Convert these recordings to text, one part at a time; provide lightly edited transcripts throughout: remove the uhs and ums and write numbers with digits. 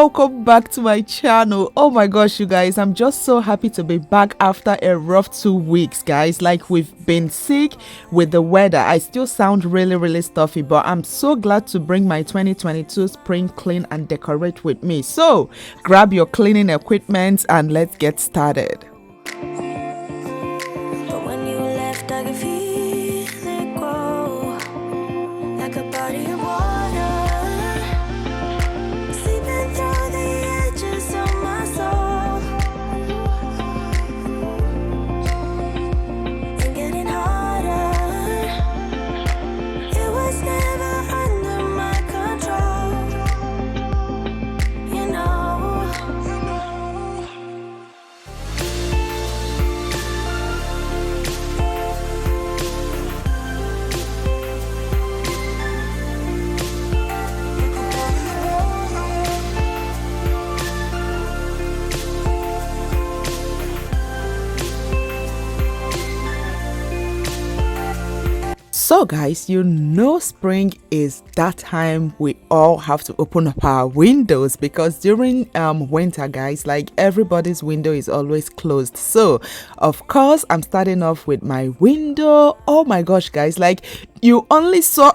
welcome back to my channel. Oh my gosh, you guys, I'm just so happy to be back after a rough 2 weeks, guys. Like, we've been sick with the weather. I still sound really stuffy, but I'm so glad to bring my 2022 spring clean and decorate with me. So grab your cleaning equipment and let's get started. So guys, you know spring is that time we all have to open up our windows, because during winter, guys, like, everybody's window is always closed. So of course I'm starting off with my window. Oh my gosh, guys, like, you only saw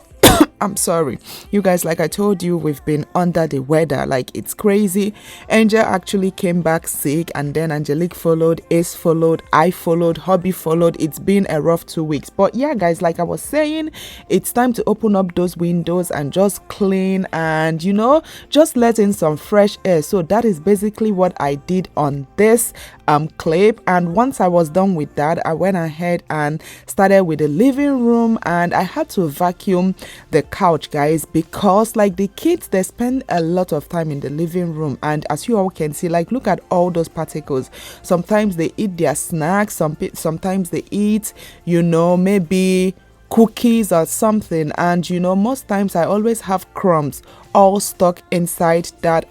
I'm sorry, you guys, like I told you, we've been under the weather. Like, it's crazy. Angel actually came back sick, and then Angelique followed, Ace followed, I followed, Hobby followed. It's been a rough 2 weeks, but yeah, guys, like I was saying, it's time to open up those windows and just clean and, you know, just let in some fresh air. So that is basically what I did on this clip. And once I was done with that, I went ahead and started with the living room, and I had to vacuum the couch, guys, because, like, the kids, they spend a lot of time in the living room, and as you all can see, like, look at all those particles. Sometimes they eat their snacks, sometimes they eat, you know, maybe cookies or something, and, you know, most times I always have crumbs all stuck inside that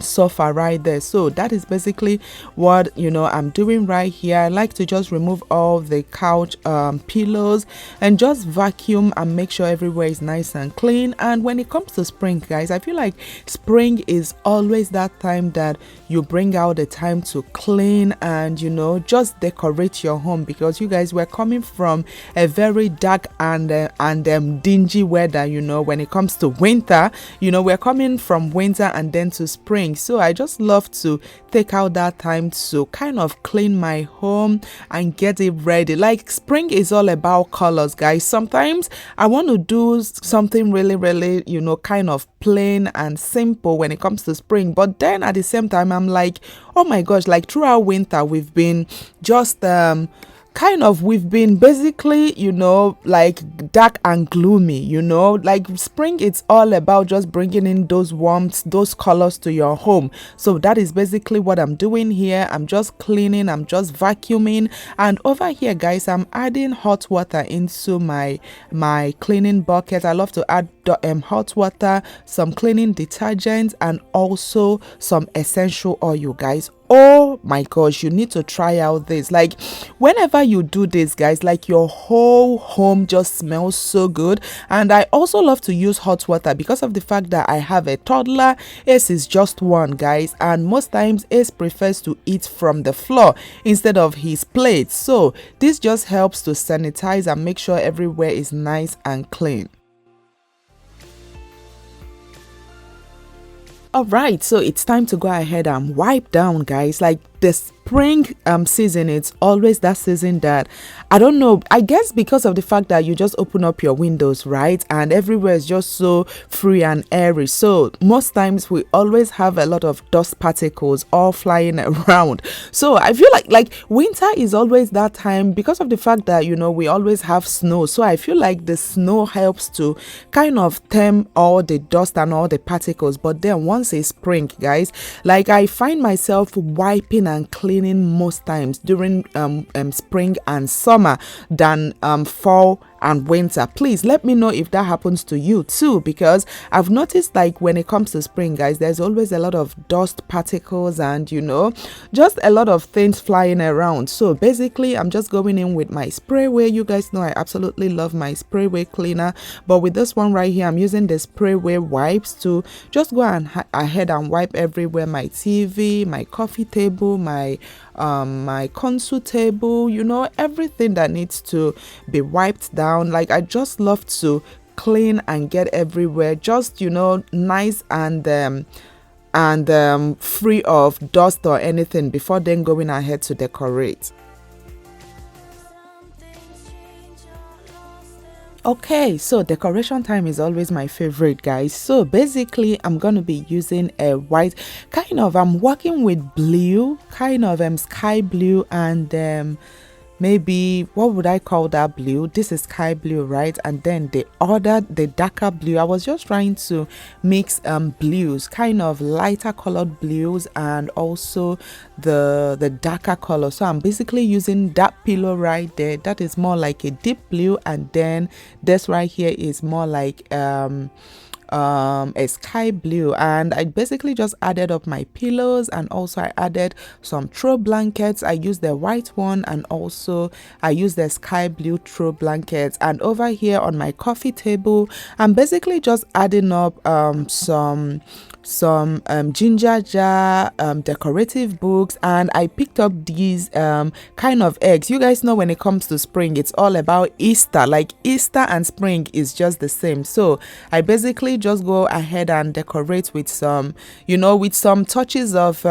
sofa right there. So that is basically what, you know, I'm doing right here. I like to just remove all the couch pillows and just vacuum and make sure everywhere is nice and clean. And when it comes to spring, guys, I feel like spring is always that time that you bring out the time to clean and, you know, just decorate your home, because you guys, were coming from a very dark and dingy weather. You know, when it comes to winter, you know, we're coming from winter and then to spring. So I just love to take out that time to kind of clean my home and get it ready. Like, spring is all about colors, guys. Sometimes I want to do something really, you know, kind of plain and simple when it comes to spring, but then at the same time I'm like, oh my gosh, like, throughout winter we've been just we've been basically, you know, like, dark and gloomy. You know, like, spring, it's all about just bringing in those warmth, those colors to your home. So that is basically what I'm doing here. I'm just cleaning, I'm just vacuuming, and over here, guys, I'm adding hot water into my cleaning bucket. I love to add hot water, some cleaning detergent, and also some essential oil, guys. Oh my gosh, you need to try out this. Like, whenever you do this, guys, like, your whole home just smells so good. And I also love to use hot water because of the fact that I have a toddler. Ace is just one, guys, and most times Ace prefers to eat from the floor instead of his plate. So this just helps to sanitize and make sure everywhere is nice and clean. All right, so it's time to go ahead and wipe down, guys. Like, the spring season, it's always that season that, I don't know, I guess because of the fact that you just open up your windows, right, and everywhere is just so free and airy. So most times we always have a lot of dust particles all flying around. So I feel like winter is always that time because of the fact that, you know, we always have snow. So I feel like the snow helps to kind of tame all the dust and all the particles. But then once it's spring, guys, like, I find myself wiping and cleaning most times during spring and summer than fall and winter. Please let me know if that happens to you too, because I've noticed like when it comes to spring, guys, there's always a lot of dust particles and just a lot of things flying around. So basically I'm just going in with my sprayway. You guys know I absolutely love my sprayway cleaner, but with this one right here I'm using the sprayway wipes to just go ahead and wipe everywhere: my TV, my coffee table, my console table, everything that needs to be wiped down. Like I just love to clean and get everywhere just nice and free of dust or anything before then going ahead to decorate. Okay, so decoration time is always my favorite, guys. So basically I'm gonna be using a white I'm working with blue, sky blue, and maybe what would I call that blue? This is sky blue, right? And then the darker blue. I was just trying to mix blues, lighter colored blues, and also the darker color. So I'm basically using that pillow right there. That is more like a deep blue, and then this right here is more like a sky blue. And I basically just added up my pillows, and also I added some throw blankets. I used the white one, and also I used the sky blue throw blankets. And over here on my coffee table I'm basically just adding up some ginger jar decorative books, and I picked up these eggs. You guys know when it comes to spring it's all about Easter. Like Easter and spring is just the same. So I basically just go ahead and decorate with some touches of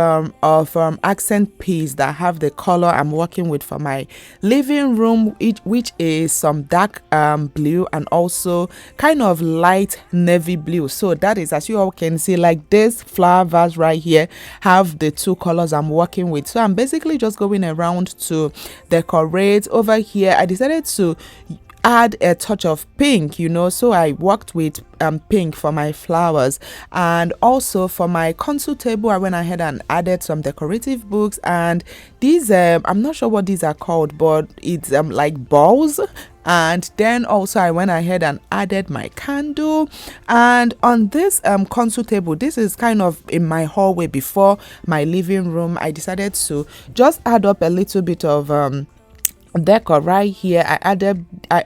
accent piece that have the color I'm working with for my living room, which is some dark blue and also light navy blue. So that is, as you all can see, like this flower vase right here have the two colors I'm working with. So I'm basically just going around to decorate. Over here I decided to add a touch of pink, so I worked with pink for my flowers. And also for my console table I went ahead and added some decorative books, and these I'm not sure what these are called, but it's like balls. And then also I went ahead and added my candle. And on this console table, this is in my hallway before my living room, I decided to just add up a little bit of decor right here. I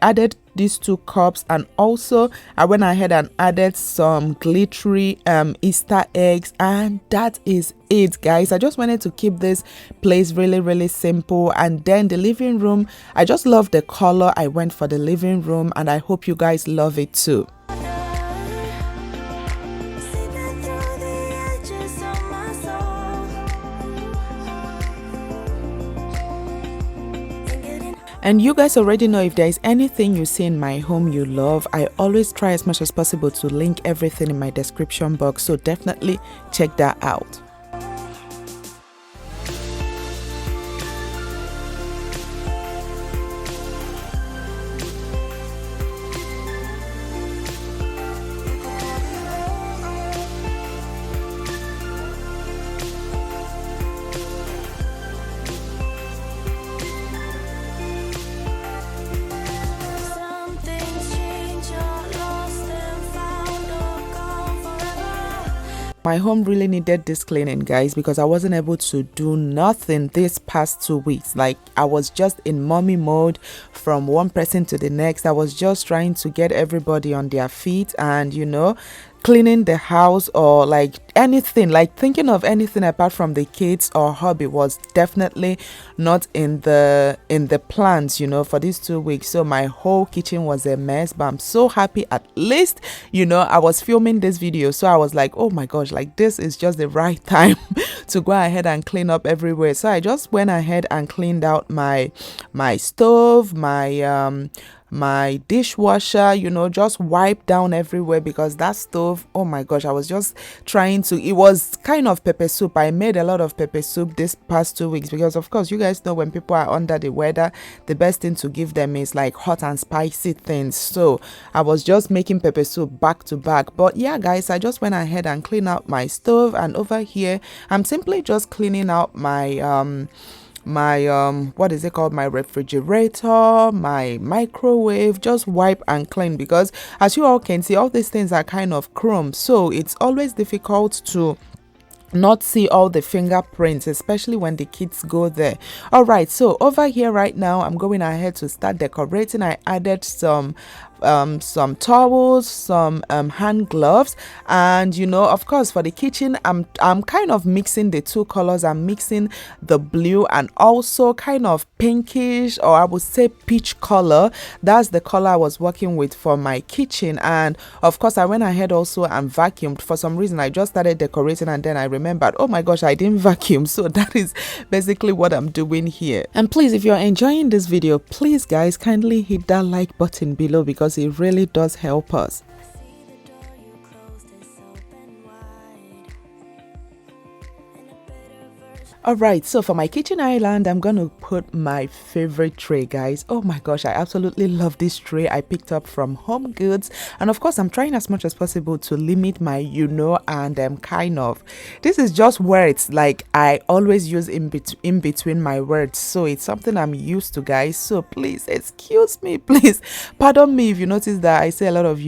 added these two cups, and also I went ahead and added some glittery Easter eggs, and that is it, guys. I just wanted to keep this place really simple. And then the living room, I just love the color I went for the living room, and I hope you guys love it too. And you guys already know if there is anything you see in my home you love, I always try as much as possible to link everything in my description box, so definitely check that out. My home really needed this cleaning, guys, because I wasn't able to do nothing this past 2 weeks. Like I was just in mommy mode from one person to the next. I was just trying to get everybody on their feet and cleaning the house, or like anything, like thinking of anything apart from the kids or hobby was definitely not in the plans for these 2 weeks. So my whole kitchen was a mess, but I'm so happy at least I was filming this video, so I was like, oh my gosh, like this is just the right time to go ahead and clean up everywhere. So I just went ahead and cleaned out my stove, my dishwasher, just wiped down everywhere, because that stove, oh my gosh, I was just trying to, it was kind of pepper soup. I made a lot of pepper soup this past 2 weeks, because of course you guys know when people are under the weather, the best thing to give them is like hot and spicy things. So I was just making pepper soup back to back. But yeah, guys, I just went ahead and cleaned out my stove, and over here I'm simply just cleaning out my my what is it called, my refrigerator, my microwave, just wipe and clean, because as you all can see, all these things are kind of chrome, so it's always difficult to not see all the fingerprints, especially when the kids go there. All right, so over here right now, I'm going ahead to start decorating. I added some towels, some hand gloves, and you know, of course, for the kitchen, I'm kind of mixing the two colors. I'm mixing the blue and also kind of pinkish, or I would say peach color. That's the color I was working with for my kitchen. And of course, I went ahead also and vacuumed. For some reason, I just started decorating and then I remembered, oh my gosh, I didn't vacuum. So that is basically what I'm doing here. And please, if you're enjoying this video, please guys, kindly hit that like button below, because it really does help us. Alright, so for my kitchen island, I'm gonna put my favorite tray, guys. Oh my gosh, I absolutely love this tray I picked up from Home Goods. And of course, I'm trying as much as possible to limit my and kind of. This is just words like I always use in between my words. So it's something I'm used to, guys. So please, excuse me, please. Pardon me if you notice that I say a lot of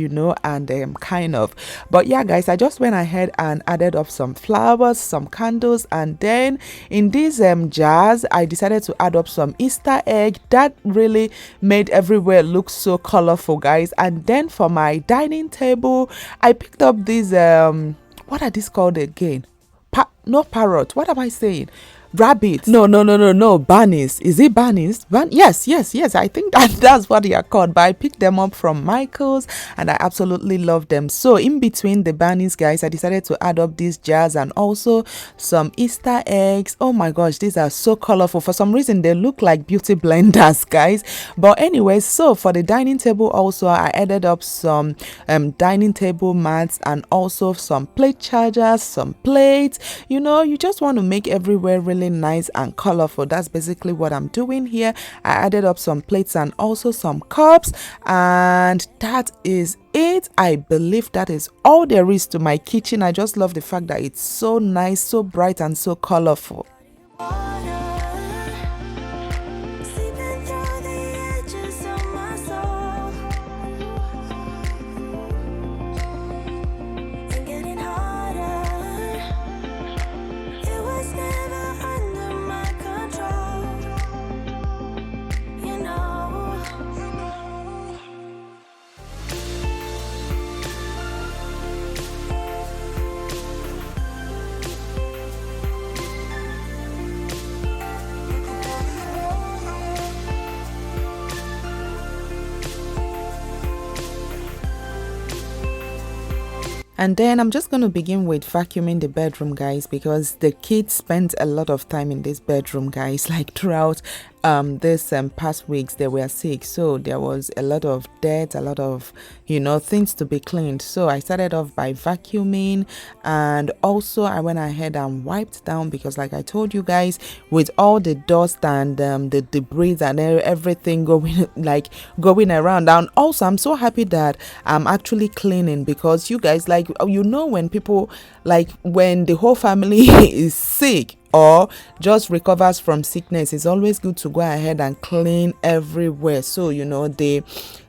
and kind of. But yeah, guys, I just went ahead and added up some flowers, some candles, and then in these jars, I decided to add up some Easter egg. That really made everywhere look so colorful, guys. And then for my dining table, I picked up these what are these called again? Not parrot. What am I saying? Rabbits. No, bunnies. Is it bunnies? Yes. I think that's what they are called. But I picked them up from Michael's and I absolutely love them. So in between the bunnies, guys, I decided to add up these jars and also some Easter eggs. Oh my gosh, these are so colorful. For some reason, they look like beauty blenders, guys. But anyway, so for the dining table also, I added up some dining table mats and also some plate chargers, some plates. You know, you just want to make everywhere really nice and colorful. That's basically what I'm doing here. I added up some plates and also some cups, and that is it. I believe that is all there is to my kitchen. I just love the fact that it's so nice, so bright, and so colorful. And then I'm just going to begin with vacuuming the bedroom, guys, because the kids spent a lot of time in this bedroom, guys, like throughout this past weeks. They were sick, so there was a lot of dirt, a lot of things to be cleaned. So I started off by vacuuming, and also I went ahead and wiped down, because like I told you guys, with all the dust and the debris and everything going around. And also I'm so happy that I'm actually cleaning, because you guys, like, when people, like, when the whole family is sick or just recovers from sickness, it's always good to go ahead and clean everywhere, so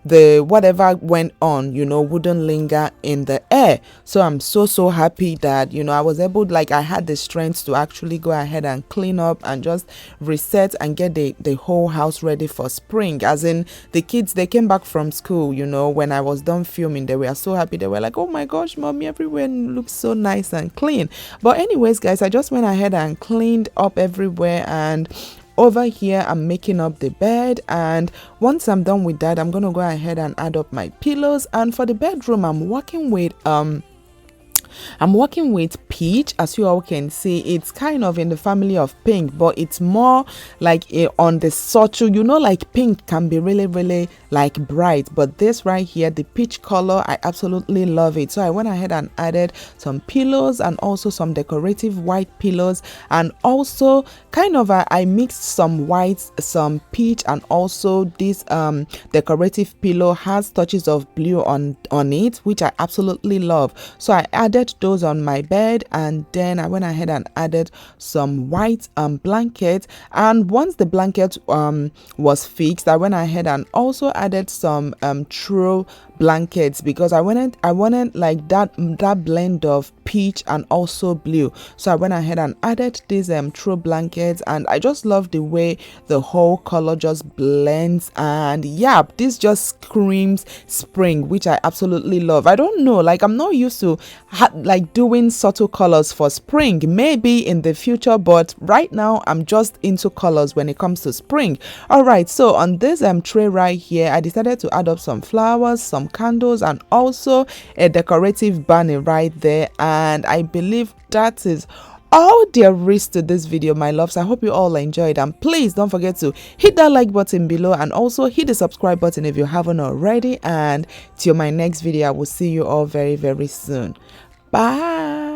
the whatever went on wouldn't linger in the air. So I'm so happy that I was able, like, I had the strength to actually go ahead and clean up and just reset and get the whole house ready for spring. As in, the kids, they came back from school, when I was done filming, they were so happy. They were like, oh my gosh, mommy, everywhere looks so nice and clean. But anyways, guys, I just went ahead and cleaned up everywhere, and over here I'm making up the bed. And once I'm done with that, I'm gonna go ahead and add up my pillows. And for the bedroom, I'm working with peach. As you all can see, it's kind of in the family of pink, but it's more like on the subtle, like pink can be really like bright, but this right here, the peach color, I absolutely love it. So I went ahead and added some pillows and also some decorative white pillows, and also kind of I mixed some whites, some peach, and also this decorative pillow has touches of blue on it, which I absolutely love. So I added added those on my bed, and then I went ahead and added some white blanket. And once the blanket was fixed, I went ahead and also added some throw blankets, because I wanted like that blend of peach and also blue. So I went ahead and added these throw blankets, and I just love the way the whole color just blends. And yeah, this just screams spring, which I absolutely love. I don't know, like I'm not used to like doing subtle colors for spring. Maybe in the future, but right now I'm just into colors when it comes to spring. All right, so on this tray right here, I decided to add up some flowers, some candles, and also a decorative bunny right there. And I believe that is all there is to this video, my loves. I hope you all enjoyed, and please don't forget to hit that like button below and also hit the subscribe button if you haven't already. And till my next video, I will see you all very, very soon. Bye.